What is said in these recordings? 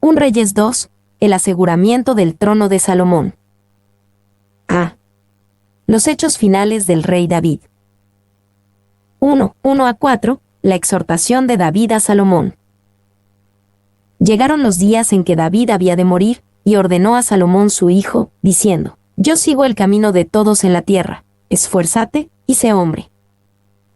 1 Reyes 2, el aseguramiento del trono de Salomón. A. Los hechos finales del rey David. 1:1-4, la exhortación de David a Salomón. Llegaron los días en que David había de morir, y ordenó a Salomón su hijo, diciendo: Yo sigo el camino de todos en la tierra, esfuérzate, y sé hombre.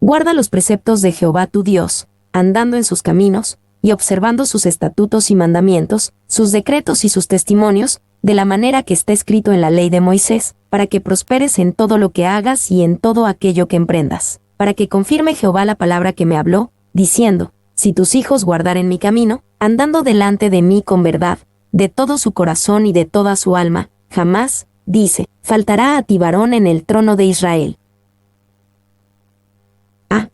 Guarda los preceptos de Jehová tu Dios, andando en sus caminos, y observando sus estatutos y mandamientos, sus decretos y sus testimonios, de la manera que está escrito en la ley de Moisés, para que prosperes en todo lo que hagas y en todo aquello que emprendas, para que confirme Jehová la palabra que me habló, diciendo: Si tus hijos guardaren mi camino, andando delante de mí con verdad, de todo su corazón y de toda su alma, jamás, dice, faltará a ti varón en el trono de Israel.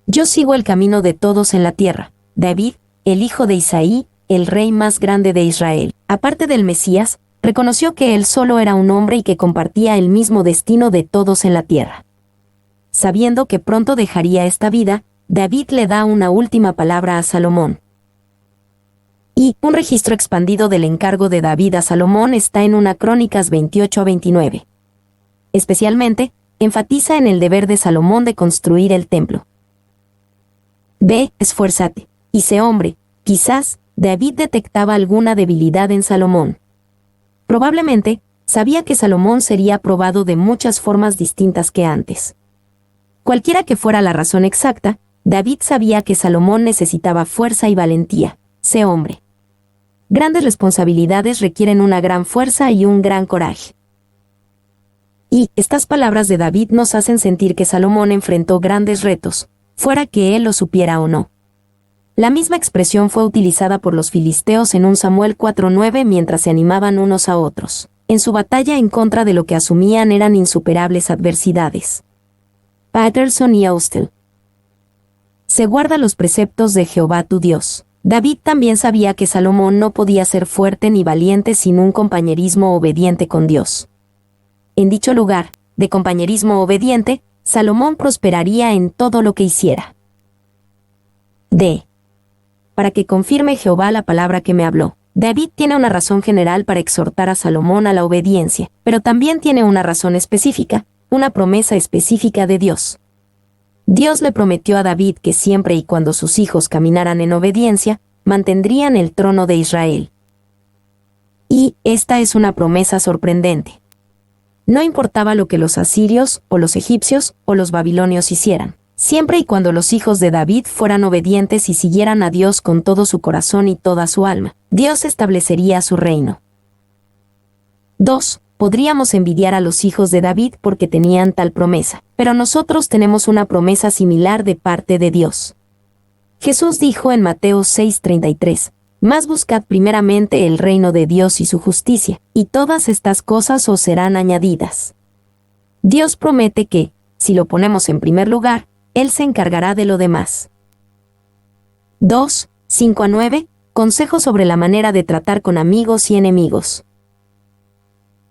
Yo sigo el camino de todos en la tierra. David, el hijo de Isaí, el rey más grande de Israel, aparte del Mesías, reconoció que él solo era un hombre y que compartía el mismo destino de todos en la tierra. Sabiendo que pronto dejaría esta vida, David le da una última palabra a Salomón. Y un registro expandido del encargo de David a Salomón está en 1 Crónicas 28-29. Especialmente, enfatiza en el deber de Salomón de construir el templo. Ve, esfuérzate, y sé hombre. Quizás, David detectaba alguna debilidad en Salomón. Probablemente, sabía que Salomón sería probado de muchas formas distintas que antes. Cualquiera que fuera la razón exacta, David sabía que Salomón necesitaba fuerza y valentía. Sé hombre. Grandes responsabilidades requieren una gran fuerza y un gran coraje. Y estas palabras de David nos hacen sentir que Salomón enfrentó grandes retos, fuera que él lo supiera o no. La misma expresión fue utilizada por los filisteos en 1 Samuel 4:9 mientras se animaban unos a otros, en su batalla en contra de lo que asumían eran insuperables adversidades. Patterson y Austell. Se guarda los preceptos de Jehová tu Dios. David también sabía que Salomón no podía ser fuerte ni valiente sin un compañerismo obediente con Dios. En dicho lugar, de compañerismo obediente, Salomón prosperaría en todo lo que hiciera. D. Para que confirme Jehová la palabra que me habló. David tiene una razón general para exhortar a Salomón a la obediencia, pero también tiene una razón específica, una promesa específica de Dios. Dios le prometió a David que siempre y cuando sus hijos caminaran en obediencia, mantendrían el trono de Israel. Y esta es una promesa sorprendente. No importaba lo que los asirios, o los egipcios, o los babilonios hicieran, siempre y cuando los hijos de David fueran obedientes y siguieran a Dios con todo su corazón y toda su alma, Dios establecería su reino. 2. Podríamos envidiar a los hijos de David porque tenían tal promesa, pero nosotros tenemos una promesa similar de parte de Dios. Jesús dijo en Mateo 6:33, Mas buscad primeramente el reino de Dios y su justicia, y todas estas cosas os serán añadidas. Dios promete que, si lo ponemos en primer lugar, Él se encargará de lo demás. 2, 5-9, consejos sobre la manera de tratar con amigos y enemigos.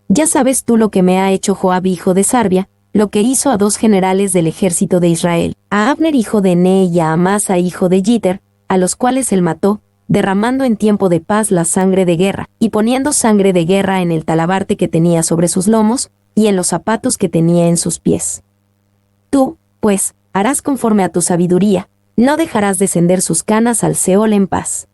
Ya sabes tú lo que me ha hecho Joab hijo de Sarvia, lo que hizo a 2 generales del ejército de Israel, a Abner hijo de Ner y a Amasa hijo de Jeter, a los cuales él mató, derramando en tiempo de paz la sangre de guerra, y poniendo sangre de guerra en el talabarte que tenía sobre sus lomos, y en los zapatos que tenía en sus pies. Tú, pues, harás conforme a tu sabiduría, no dejarás descender sus canas al Seol en paz.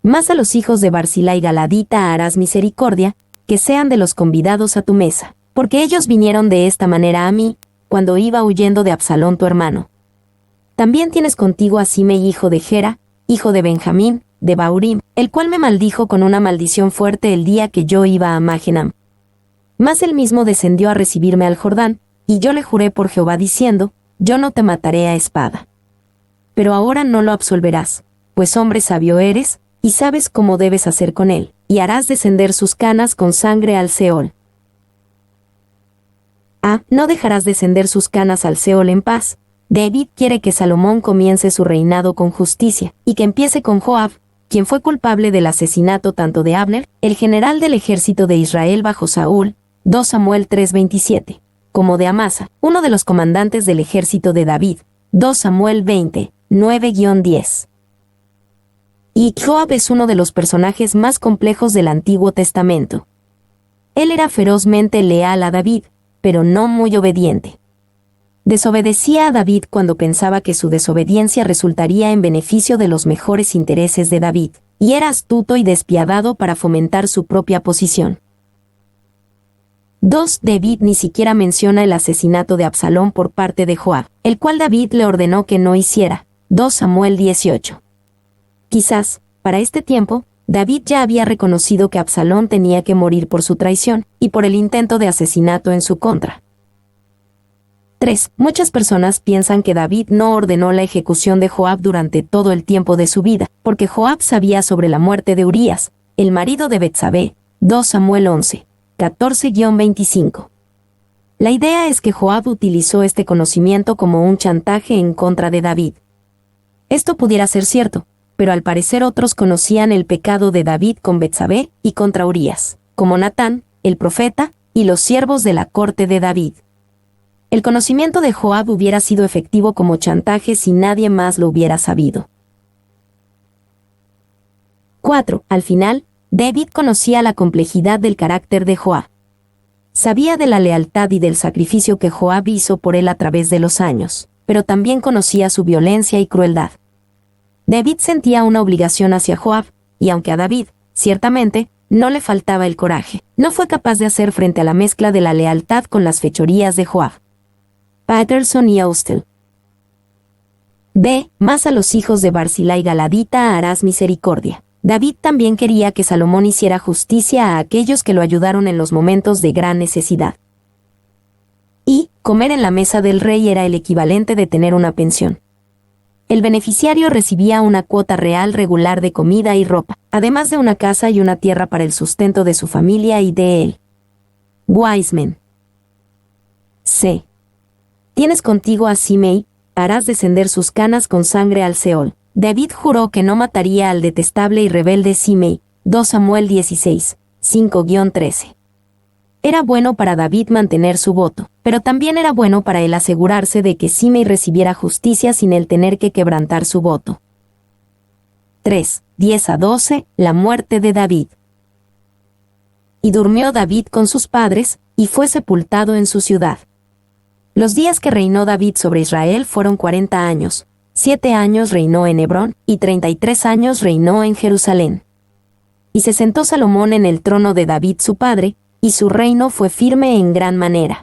Mas a los hijos de Barzilai Galadita harás misericordia, que sean de los convidados a tu mesa, porque ellos vinieron de esta manera a mí, cuando iba huyendo de Absalón tu hermano. También tienes contigo a Simei hijo de Gera, hijo de Benjamín, de Baurim, el cual me maldijo con una maldición fuerte el día que yo iba a Magenam. Mas él mismo descendió a recibirme al Jordán, y yo le juré por Jehová diciendo, yo no te mataré a espada. Pero ahora no lo absolverás, pues hombre sabio eres, y sabes cómo debes hacer con él, y harás descender sus canas con sangre al Seol. No dejarás descender sus canas al Seol en paz. David quiere que Salomón comience su reinado con justicia, y que empiece con Joab, quien fue culpable del asesinato tanto de Abner, el general del ejército de Israel bajo Saúl, 2 Samuel 3:27, como de Amasa, uno de los comandantes del ejército de David, 2 Samuel 20, 9-10. Y Joab es uno de los personajes más complejos del Antiguo Testamento. Él era ferozmente leal a David, pero no muy obediente. Desobedecía a David cuando pensaba que su desobediencia resultaría en beneficio de los mejores intereses de David, y era astuto y despiadado para fomentar su propia posición. 2. David ni siquiera menciona el asesinato de Absalón por parte de Joab, el cual David le ordenó que no hiciera. 2 Samuel 18. Quizás, para este tiempo, David ya había reconocido que Absalón tenía que morir por su traición y por el intento de asesinato en su contra. 3. Muchas personas piensan que David no ordenó la ejecución de Joab durante todo el tiempo de su vida, porque Joab sabía sobre la muerte de Urías, el marido de Betsabé. 2 Samuel 11, 14-25. La idea es que Joab utilizó este conocimiento como un chantaje en contra de David. Esto pudiera ser cierto, pero al parecer otros conocían el pecado de David con Betsabé y contra Urías, como Natán, el profeta, y los siervos de la corte de David. El conocimiento de Joab hubiera sido efectivo como chantaje si nadie más lo hubiera sabido. 4. Al final, David conocía la complejidad del carácter de Joab. Sabía de la lealtad y del sacrificio que Joab hizo por él a través de los años, pero también conocía su violencia y crueldad. David sentía una obligación hacia Joab, y aunque a David, ciertamente, no le faltaba el coraje, no fue capaz de hacer frente a la mezcla de la lealtad con las fechorías de Joab. Patterson y Austell. B. Más a los hijos de Barzillai Galadita harás misericordia. David también quería que Salomón hiciera justicia a aquellos que lo ayudaron en los momentos de gran necesidad. Y, comer en la mesa del rey era el equivalente de tener una pensión. El beneficiario recibía una cuota real regular de comida y ropa, además de una casa y una tierra para el sustento de su familia y de él. Wiseman. C. Tienes contigo a Simei, harás descender sus canas con sangre al Seol. David juró que no mataría al detestable y rebelde Simei. 2 Samuel 16, 5-13. Era bueno para David mantener su voto, pero también era bueno para él asegurarse de que Simei recibiera justicia sin él tener que quebrantar su voto. 3, 10-12, la muerte de David. Y durmió David con sus padres, y fue sepultado en su ciudad. Los días que reinó David sobre Israel fueron 40 años, 7 años reinó en Hebrón, y 33 años reinó en Jerusalén. Y se sentó Salomón en el trono de David su padre, y su reino fue firme en gran manera.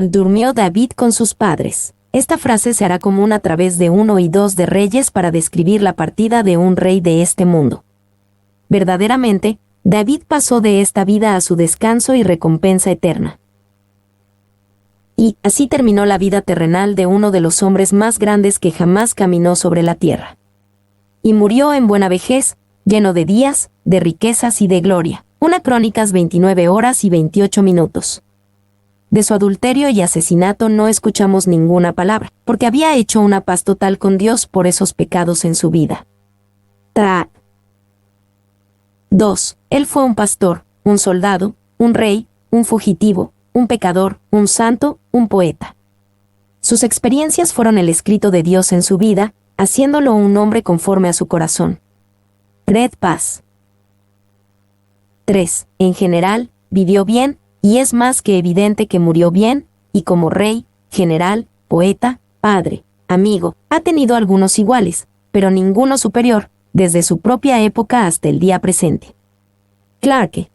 Durmió David con sus padres. Esta frase se hará común a través de 1 y 2 de Reyes para describir la partida de un rey de este mundo. Verdaderamente, David pasó de esta vida a su descanso y recompensa eterna. Y así terminó la vida terrenal de uno de los hombres más grandes que jamás caminó sobre la tierra. Y murió en buena vejez, lleno de días, de riquezas y de gloria. 1 Crónicas 29 horas y 28 minutos. De su adulterio y asesinato no escuchamos ninguna palabra, porque había hecho una paz total con Dios por esos pecados en su vida. 2. Él fue un pastor, un soldado, un rey, un fugitivo, un pecador, un santo, un poeta. Sus experiencias fueron el escrito de Dios en su vida, haciéndolo un hombre conforme a su corazón. Red Paz. 3. En general, vivió bien, y es más que evidente que murió bien, y como rey, general, poeta, padre, amigo, ha tenido algunos iguales, pero ninguno superior, desde su propia época hasta el día presente. Clarke.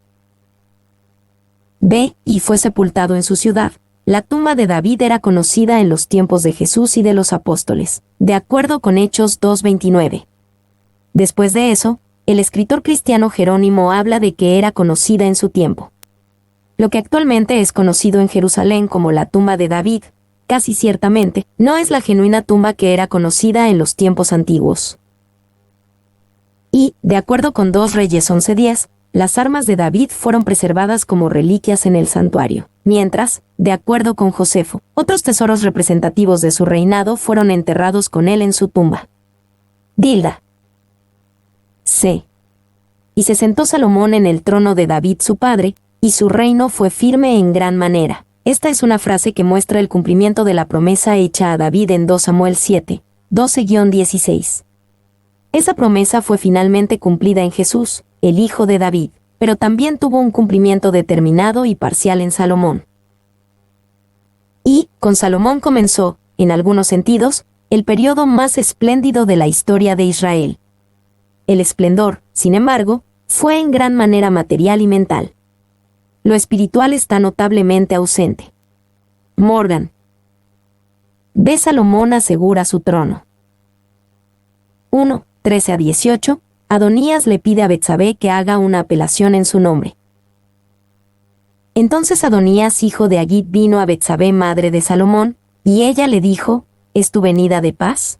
B. Y fue sepultado en su ciudad. La tumba de David era conocida en los tiempos de Jesús y de los apóstoles, de acuerdo con Hechos 2:29. Después de eso, el escritor cristiano Jerónimo habla de que era conocida en su tiempo. Lo que actualmente es conocido en Jerusalén como la tumba de David, casi ciertamente, no es la genuina tumba que era conocida en los tiempos antiguos. Y, de acuerdo con 2 Reyes 11:10, las armas de David fueron preservadas como reliquias en el santuario, mientras, de acuerdo con Josefo, otros tesoros representativos de su reinado fueron enterrados con él en su tumba. Dilda. C. Y se sentó Salomón en el trono de David su padre, y su reino fue firme en gran manera. Esta es una frase que muestra el cumplimiento de la promesa hecha a David en 2 Samuel 7, 12-16. Esa promesa fue finalmente cumplida en Jesús, el Hijo de David, pero también tuvo un cumplimiento determinado y parcial en Salomón. Y, con Salomón comenzó, en algunos sentidos, el periodo más espléndido de la historia de Israel. El esplendor, sin embargo, fue en gran manera material y mental. Lo espiritual está notablemente ausente. Morgan. B. Salomón asegura su trono. 1, 13-18, Adonías le pide a Betsabé que haga una apelación en su nombre. Entonces Adonías, hijo de Agit, vino a Betsabé, madre de Salomón, y ella le dijo, ¿es tu venida de paz?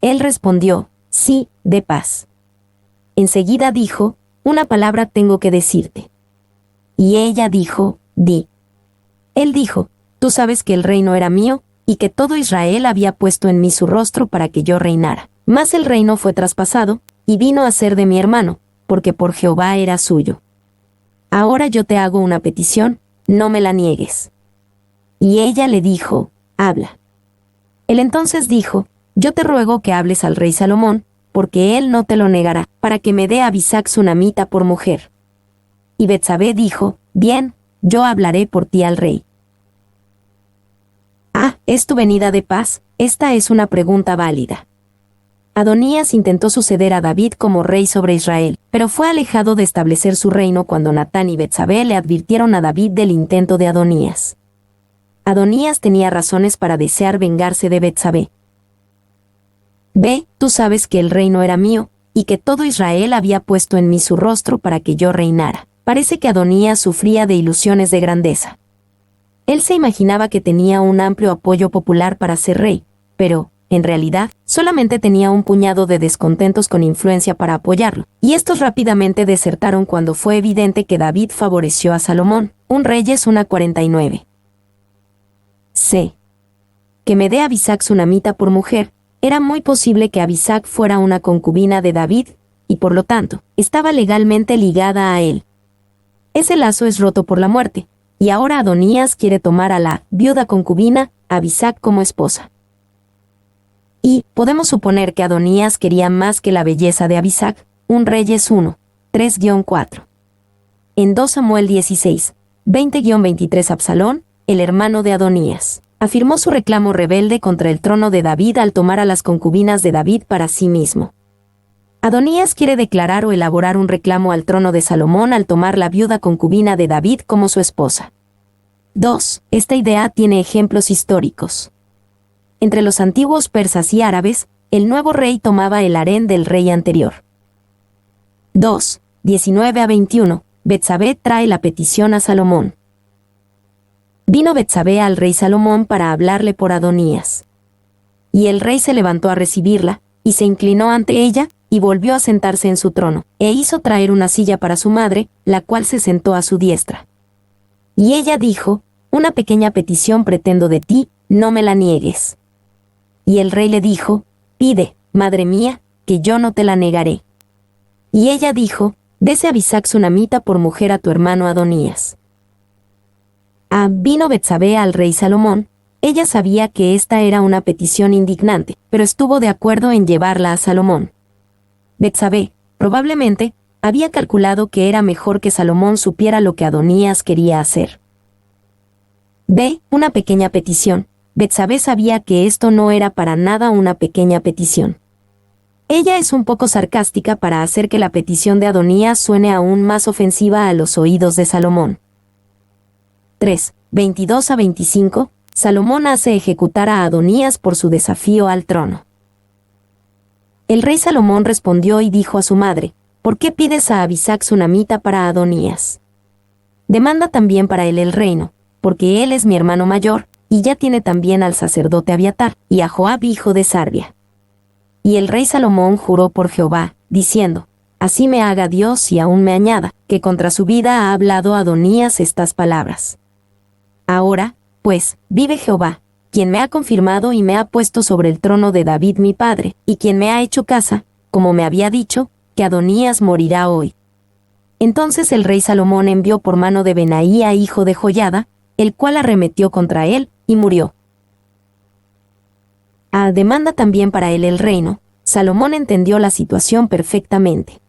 Él respondió, sí, de paz. Enseguida dijo, una palabra tengo que decirte. Y ella dijo, di. Él dijo, tú sabes que el reino era mío, y que todo Israel había puesto en mí su rostro para que yo reinara. Mas el reino fue traspasado, y vino a ser de mi hermano, porque por Jehová era suyo. Ahora yo te hago una petición, no me la niegues. Y ella le dijo, habla. Él entonces dijo, yo te ruego que hables al rey Salomón, porque él no te lo negará, para que me dé a Abisag sunamita por mujer. Y Betsabé dijo, bien, yo hablaré por ti al rey. ¿Es tu venida de paz? Esta es una pregunta válida. Adonías intentó suceder a David como rey sobre Israel, pero fue alejado de establecer su reino cuando Natán y Betsabé le advirtieron a David del intento de Adonías. Adonías tenía razones para desear vengarse de Betsabé. Tú sabes que el reino era mío, y que todo Israel había puesto en mí su rostro para que yo reinara. Parece que Adonías sufría de ilusiones de grandeza. Él se imaginaba que tenía un amplio apoyo popular para ser rey, pero, en realidad, solamente tenía un puñado de descontentos con influencia para apoyarlo, y estos rápidamente desertaron cuando fue evidente que David favoreció a Salomón. 1 Reyes 1:49. C. Que me dé a Abisag sunamita por mujer. Era muy posible que Abisag fuera una concubina de David, y por lo tanto, estaba legalmente ligada a él. Ese lazo es roto por la muerte, y ahora Adonías quiere tomar a la viuda concubina, Abisag, como esposa. Y podemos suponer que Adonías quería más que la belleza de Abisag. 1 Reyes 1, 3-4. En 2 Samuel 16, 20-23, Absalón, el hermano de Adonías, afirmó su reclamo rebelde contra el trono de David al tomar a las concubinas de David para sí mismo. Adonías quiere declarar o elaborar un reclamo al trono de Salomón al tomar la viuda concubina de David como su esposa. 2. Esta idea tiene ejemplos históricos. Entre los antiguos persas y árabes, el nuevo rey tomaba el harén del rey anterior. 2. 19-21. Betsabé trae la petición a Salomón. Vino Betsabé al rey Salomón para hablarle por Adonías. Y el rey se levantó a recibirla, y se inclinó ante ella, y volvió a sentarse en su trono, e hizo traer una silla para su madre, la cual se sentó a su diestra. Y ella dijo, una pequeña petición pretendo de ti, no me la niegues. Y el rey le dijo, pide, madre mía, que yo no te la negaré. Y ella dijo, dese a Abisag sunamita por mujer a tu hermano Adonías. Vino Betsabé al rey Salomón. Ella sabía que esta era una petición indignante, pero estuvo de acuerdo en llevarla a Salomón. Betsabé, probablemente, había calculado que era mejor que Salomón supiera lo que Adonías quería hacer. Una pequeña petición. Betsabé sabía que esto no era para nada una pequeña petición. Ella es un poco sarcástica para hacer que la petición de Adonías suene aún más ofensiva a los oídos de Salomón. 3. 22-25, Salomón hace ejecutar a Adonías por su desafío al trono. El rey Salomón respondió y dijo a su madre, ¿por qué pides a Abisag sunamita para Adonías? Demanda también para él el reino, porque él es mi hermano mayor, y ya tiene también al sacerdote Abiatar, y a Joab hijo de Sarbia. Y el rey Salomón juró por Jehová, diciendo, así me haga Dios y aún me añada, que contra su vida ha hablado Adonías estas palabras. Ahora, pues, vive Jehová, quien me ha confirmado y me ha puesto sobre el trono de David mi padre, y quien me ha hecho casa, como me había dicho, que Adonías morirá hoy. Entonces el rey Salomón envió por mano de Benaía hijo de Joiada, el cual arremetió contra él, y murió. Demanda también para él el reino. Salomón entendió la situación perfectamente.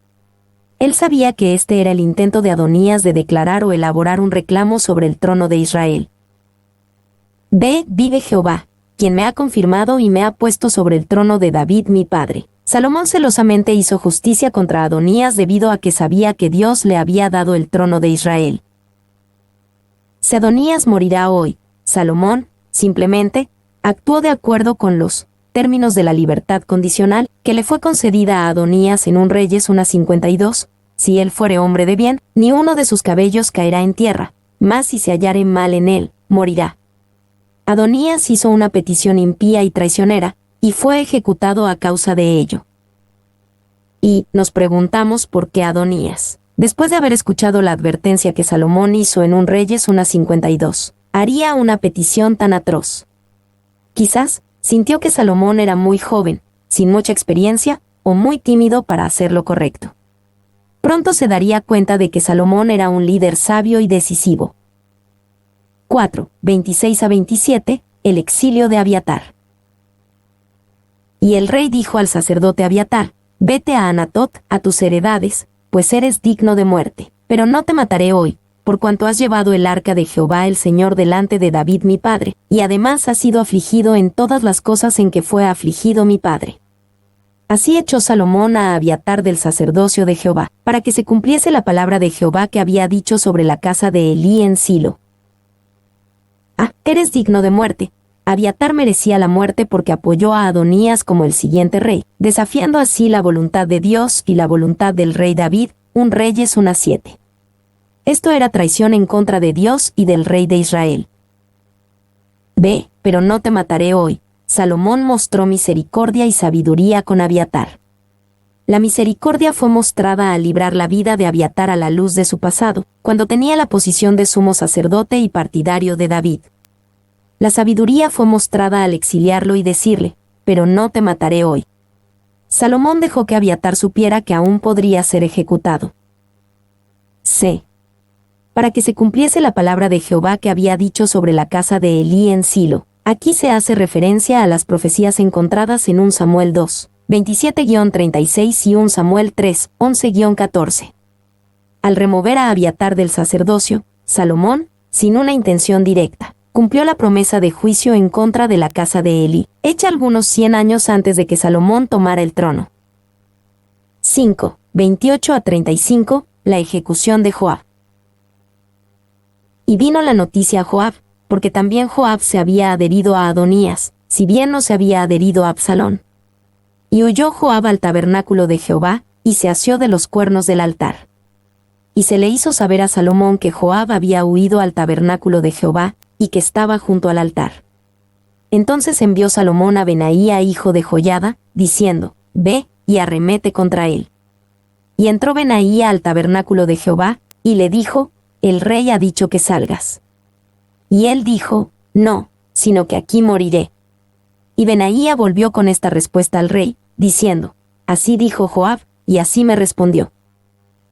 Él sabía que este era el intento de Adonías de declarar o elaborar un reclamo sobre el trono de Israel. Vive Jehová, quien me ha confirmado y me ha puesto sobre el trono de David mi padre. Salomón celosamente hizo justicia contra Adonías debido a que sabía que Dios le había dado el trono de Israel. Si Adonías morirá hoy, Salomón, simplemente, actuó de acuerdo con los términos de la libertad condicional que le fue concedida a Adonías en 1 Reyes 1:52, si él fuere hombre de bien, ni uno de sus cabellos caerá en tierra, mas si se hallare mal en él, morirá. Adonías hizo una petición impía y traicionera, y fue ejecutado a causa de ello. Y nos preguntamos por qué Adonías, después de haber escuchado la advertencia que Salomón hizo en 1 Reyes 1:52, haría una petición tan atroz. Quizás, sintió que Salomón era muy joven, sin mucha experiencia, o muy tímido para hacer lo correcto. Pronto se daría cuenta de que Salomón era un líder sabio y decisivo. 4. 26-27, el exilio de Abiatar. Y el rey dijo al sacerdote Abiatar: vete a Anatot, a tus heredades, pues eres digno de muerte. Pero no te mataré hoy, por cuanto has llevado el arca de Jehová el Señor delante de David mi padre, y además has sido afligido en todas las cosas en que fue afligido mi padre. Así echó Salomón a Abiatar del sacerdocio de Jehová, para que se cumpliese la palabra de Jehová que había dicho sobre la casa de Elí en Silo. Eres digno de muerte. Abiatar merecía la muerte porque apoyó a Adonías como el siguiente rey, desafiando así la voluntad de Dios y la voluntad del rey David, 1 Reyes 1:7. Esto era traición en contra de Dios y del rey de Israel. Pero no te mataré hoy. Salomón mostró misericordia y sabiduría con Abiatar. La misericordia fue mostrada al librar la vida de Abiatar a la luz de su pasado, cuando tenía la posición de sumo sacerdote y partidario de David. La sabiduría fue mostrada al exiliarlo y decirle: pero no te mataré hoy. Salomón dejó que Abiatar supiera que aún podría ser ejecutado. Para que se cumpliese la palabra de Jehová que había dicho sobre la casa de Elí en Silo. Aquí se hace referencia a las profecías encontradas en 1 Samuel 2, 27-36 y 1 Samuel 3, 11-14. Al remover a Abiatar del sacerdocio, Salomón, sin una intención directa, cumplió la promesa de juicio en contra de la casa de Elí, hecha algunos 100 años antes de que Salomón tomara el trono. 5. 28-35, la ejecución de Joab. Y vino la noticia a Joab, porque también Joab se había adherido a Adonías, si bien no se había adherido a Absalón. Y huyó Joab al tabernáculo de Jehová, y se asió de los cuernos del altar. Y se le hizo saber a Salomón que Joab había huido al tabernáculo de Jehová, y que estaba junto al altar. Entonces envió Salomón a Benaía hijo de Joiada, diciendo: ve y arremete contra él. Y entró Benaía al tabernáculo de Jehová, y le dijo: el rey ha dicho que salgas. Y él dijo: no, sino que aquí moriré. Y Benaía volvió con esta respuesta al rey, diciendo: así dijo Joab, y así me respondió.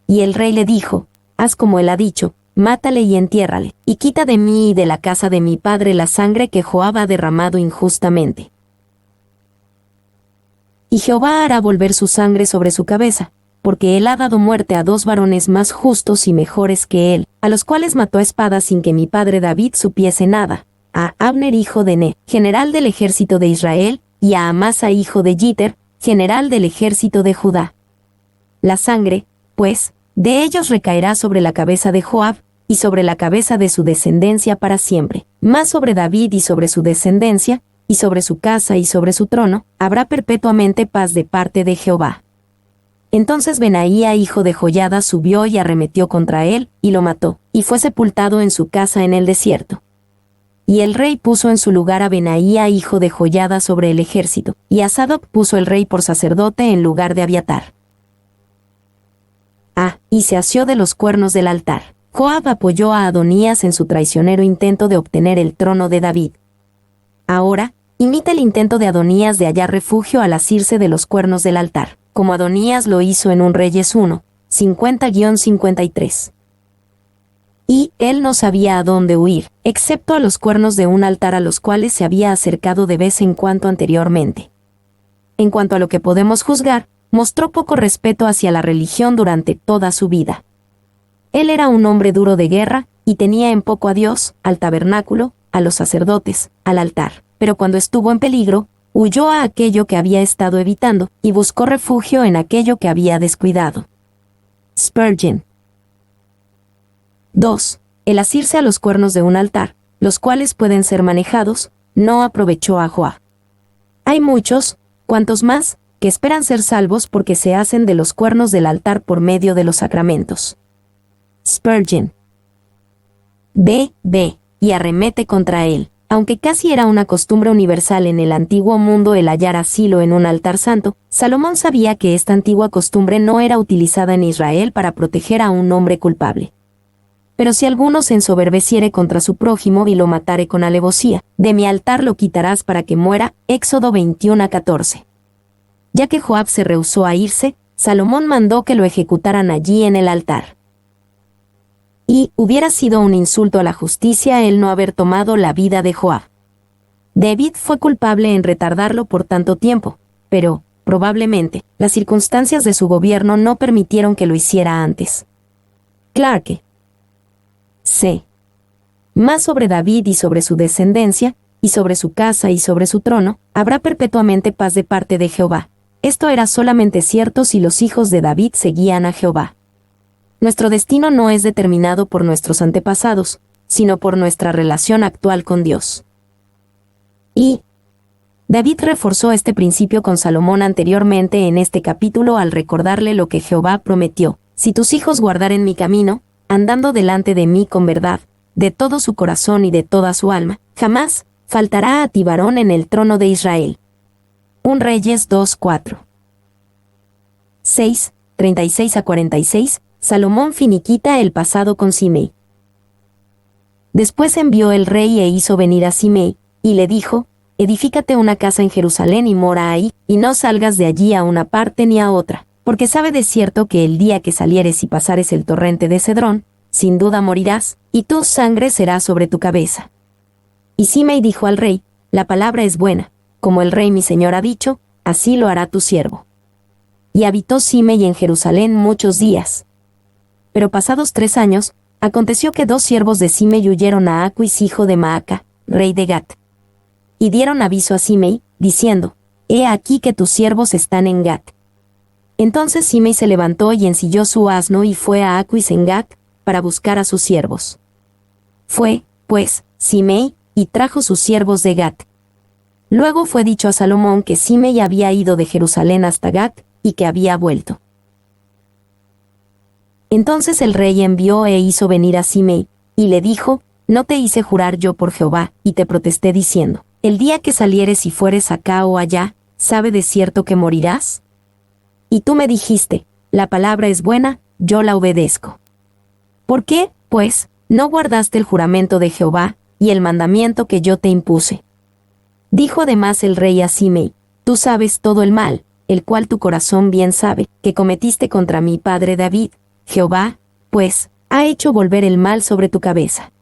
Y el rey le dijo: haz como él ha dicho, mátale y entiérrale, y quita de mí y de la casa de mi padre la sangre que Joab ha derramado injustamente. Y Jehová hará volver su sangre sobre su cabeza, porque él ha dado muerte a 2 varones más justos y mejores que él, a los cuales mató a espada sin que mi padre David supiese nada, a Abner hijo de Ner, general del ejército de Israel, y a Amasa hijo de Jiter, general del ejército de Judá. La sangre, pues, de ellos recaerá sobre la cabeza de Joab, y sobre la cabeza de su descendencia para siempre, más sobre David y sobre su descendencia, y sobre su casa y sobre su trono, habrá perpetuamente paz de parte de Jehová. Entonces Benaía hijo de Joiada subió y arremetió contra él, y lo mató, y fue sepultado en su casa en el desierto. Y el rey puso en su lugar a Benaía hijo de Joiada sobre el ejército, y a Sadoc puso el rey por sacerdote en lugar de Abiatar. Y se asió de los cuernos del altar. Joab apoyó a Adonías en su traicionero intento de obtener el trono de David. Ahora, imita el intento de Adonías de hallar refugio al asirse de los cuernos del altar, como Adonías lo hizo en 1 Reyes 1, 50-53. Y él no sabía a dónde huir, excepto a los cuernos de un altar a los cuales se había acercado de vez en cuando anteriormente. en cuanto a lo que podemos juzgar, mostró poco respeto hacia la religión durante toda su vida. Él era un hombre duro de guerra, y tenía en poco a Dios, al tabernáculo, a los sacerdotes, al altar. Pero cuando estuvo en peligro, huyó a aquello que había estado evitando, y buscó refugio en aquello que había descuidado. Spurgeon. 2. El asirse a los cuernos de un altar, los cuales pueden ser manejados, no aprovechó a Joab. Hay muchos, cuantos más, que esperan ser salvos porque se hacen de los cuernos del altar por medio de los sacramentos. Spurgeon. Ve, y arremete contra él. Aunque casi era una costumbre universal en el antiguo mundo el hallar asilo en un altar santo, Salomón sabía que esta antigua costumbre no era utilizada en Israel para proteger a un hombre culpable. Pero si alguno se ensoberbeciere contra su prójimo y lo matare con alevosía, de mi altar lo quitarás para que muera. Éxodo 21:14. Ya que Joab se rehusó a irse, Salomón mandó que lo ejecutaran allí en el altar. Y hubiera sido un insulto a la justicia el no haber tomado la vida de Joab. David fue culpable en retardarlo por tanto tiempo, pero, probablemente, las circunstancias de su gobierno no permitieron que lo hiciera antes. Clarke. C. Más sobre David y sobre su descendencia, y sobre su casa y sobre su trono, habrá perpetuamente paz de parte de Jehová. Esto era solamente cierto si los hijos de David seguían a Jehová. Nuestro destino no es determinado por nuestros antepasados, sino por nuestra relación actual con Dios. Y David reforzó este principio con Salomón anteriormente en este capítulo al recordarle lo que Jehová prometió: si tus hijos guardaren mi camino, andando delante de mí con verdad, de todo su corazón y de toda su alma, jamás faltará a ti varón en el trono de Israel. 1 Reyes 2:4. 6, 36-46. Salomón finiquita el pasado con Simei. Después envió el rey e hizo venir a Simei, y le dijo: edifícate una casa en Jerusalén y mora ahí, y no salgas de allí a una parte ni a otra, porque sabe de cierto que el día que salieres y pasares el torrente de Cedrón, sin duda morirás, y tu sangre será sobre tu cabeza. Y Simei dijo al rey: la palabra es buena, como el rey mi señor ha dicho, así lo hará tu siervo. Y habitó Simei en Jerusalén muchos días. Pero pasados 3 años, aconteció que 2 siervos de Simei huyeron a Aquis hijo de Maaca, rey de Gat. Y dieron aviso a Simei, diciendo: he aquí que tus siervos están en Gat. Entonces Simei se levantó y ensilló su asno y fue a Aquis en Gat, para buscar a sus siervos. Fue, pues, Simei, y trajo sus siervos de Gat. Luego fue dicho a Salomón que Simei había ido de Jerusalén hasta Gat, y que había vuelto. Entonces el rey envió e hizo venir a Simei, y le dijo: no te hice jurar yo por Jehová, y te protesté diciendo: el día que salieres y fueres acá o allá, ¿sabe de cierto que morirás? Y tú me dijiste: la palabra es buena, yo la obedezco. ¿Por qué, pues, no guardaste el juramento de Jehová, y el mandamiento que yo te impuse? Dijo además el rey a Simei: tú sabes todo el mal, el cual tu corazón bien sabe, que cometiste contra mi padre David. Jehová, pues, ha hecho volver el mal sobre tu cabeza.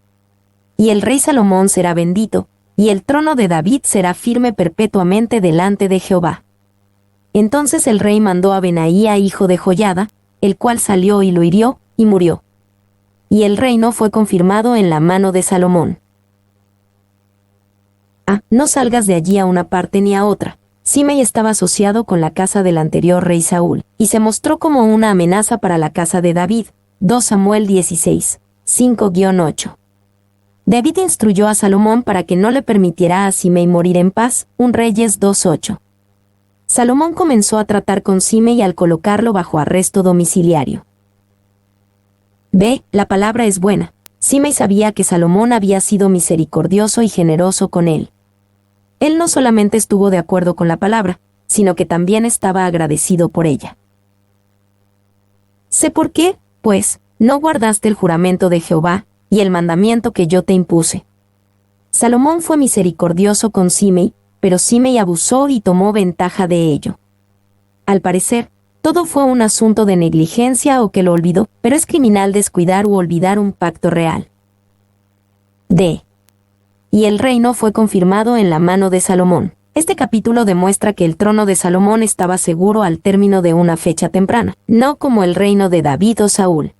Y el rey Salomón será bendito, y el trono de David será firme perpetuamente delante de Jehová. Entonces el rey mandó a Benaía hijo de Joiada, el cual salió y lo hirió, y murió. Y el reino fue confirmado en la mano de Salomón. No salgas de allí a una parte ni a otra. Simei estaba asociado con la casa del anterior rey Saúl, y se mostró como una amenaza para la casa de David. 2 Samuel 16, 5-8. David instruyó a Salomón para que no le permitiera a Simei morir en paz. 1 Reyes 2:8. Salomón comenzó a tratar con Simei al colocarlo bajo arresto domiciliario. La palabra es buena. Simei sabía que Salomón había sido misericordioso y generoso con él. Él no solamente estuvo de acuerdo con la palabra, sino que también estaba agradecido por ella. Sé por qué, pues, no guardaste el juramento de Jehová, y el mandamiento que yo te impuse. Salomón fue misericordioso con Simei, pero Simei abusó y tomó ventaja de ello. Al parecer, todo fue un asunto de negligencia o que lo olvidó, pero es criminal descuidar u olvidar un pacto real. Y el reino fue confirmado en la mano de Salomón. Este capítulo demuestra que el trono de Salomón estaba seguro al término de una fecha temprana, no como el reino de David o Saúl.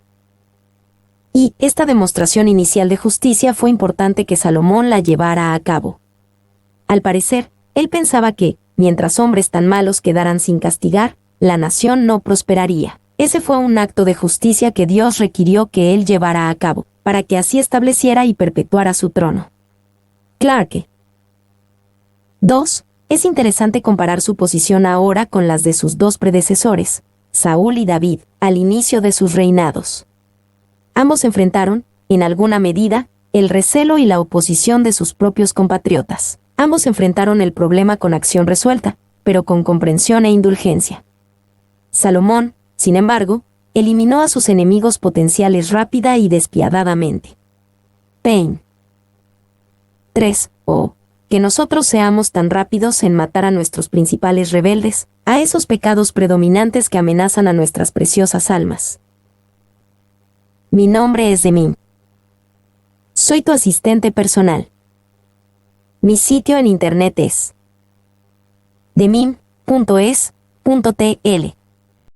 Y esta demostración inicial de justicia fue importante que Salomón la llevara a cabo. Al parecer, él pensaba que, mientras hombres tan malos quedaran sin castigar, la nación no prosperaría. Ese fue un acto de justicia que Dios requirió que él llevara a cabo, para que así estableciera y perpetuara su trono. Clarke. 2. Es interesante comparar su posición ahora con las de sus dos predecesores, Saúl y David, al inicio de sus reinados. Ambos enfrentaron, en alguna medida, el recelo y la oposición de sus propios compatriotas. Ambos enfrentaron el problema con acción resuelta, pero con comprensión e indulgencia. Salomón, sin embargo, eliminó a sus enemigos potenciales rápida y despiadadamente. Payne. 3. Que nosotros seamos tan rápidos en matar a nuestros principales rebeldes, a esos pecados predominantes que amenazan a nuestras preciosas almas. Mi nombre es Demim. Soy tu asistente personal. Mi sitio en internet es demim.es.tl.